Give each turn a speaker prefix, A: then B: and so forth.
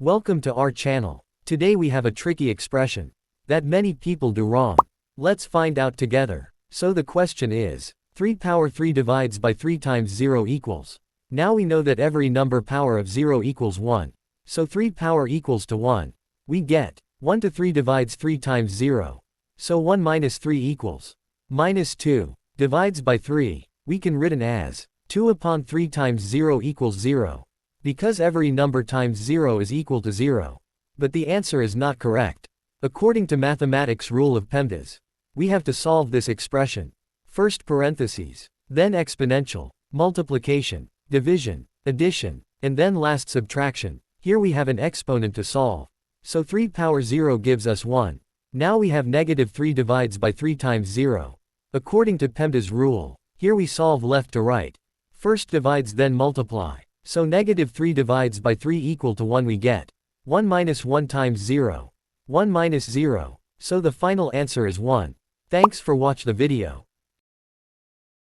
A: Welcome to our channel. Today we have a tricky expression that many people do wrong. Let's find out together. So the question is, 3 power 3 divides by 3 times 0 equals. Now we know that every number power of 0 equals 1. So 3 power equals to 1. We get 1 to 3 divides 3 times 0. So 1 minus 3 equals minus 2. Divides by 3. We can written as 2 upon 3 times 0 equals 0. Because every number times 0 is equal to 0. But the answer is not correct. According to mathematics rule of PEMDAS, we have to solve this expression. First parentheses, then exponential, multiplication, division, addition, and then last subtraction. Here we have an exponent to solve. So 3 power 0 gives us 1. Now we have negative 3 divides by 3 times 0. According to PEMDAS rule, here we solve left to right. First divides then multiply. So negative 3 divides by 3 equal to 1 we get 1 minus 1 times 0. 1 minus 0. So the final answer is 1. Thanks for watch the video.